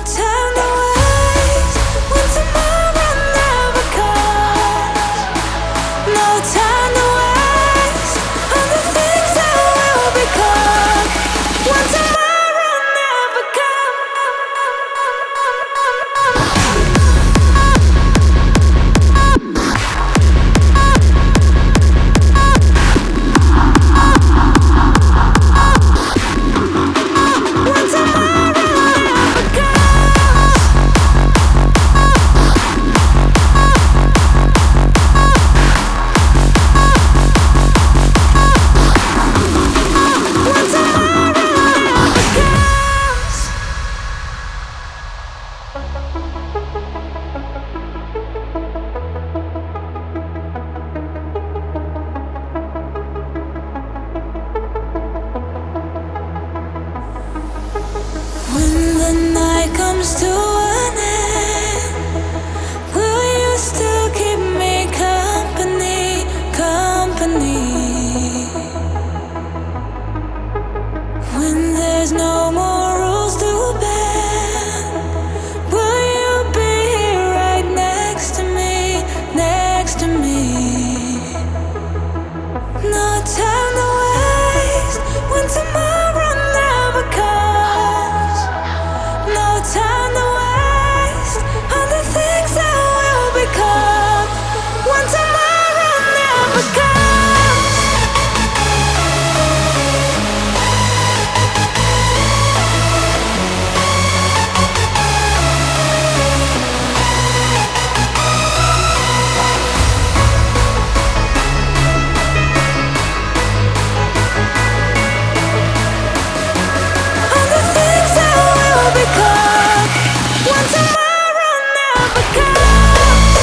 time to waste when tomorrow never comes. No time to waste on the things that will become when tomorrow never comes. When tomorrow never comes. When tomorrow never comes. When the night comes to an end, will you still keep me company, company? When there's no more rules to bend, will you be here right next to me, next to me? No time to waste when tomorrow never comes. No time to waste on the things that will become when tomorrow never comes. On the things that will become when tomorrow never comes.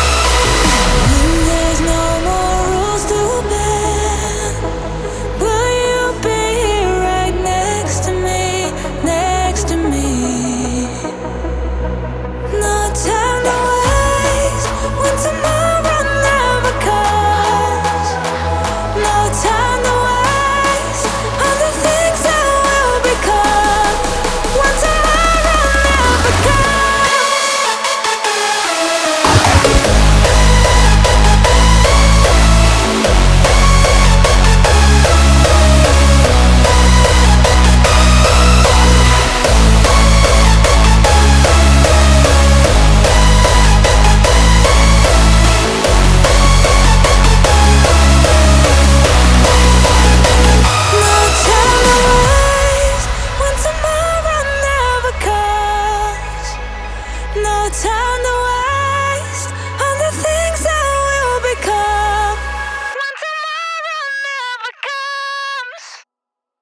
When there's no more rules to bend, will you be here right next to me, next to me? No time to waste when tomorrow never comes. No time to waste on the things that will become when tomorrow never comes. No time to waste when tomorrow never comes. No time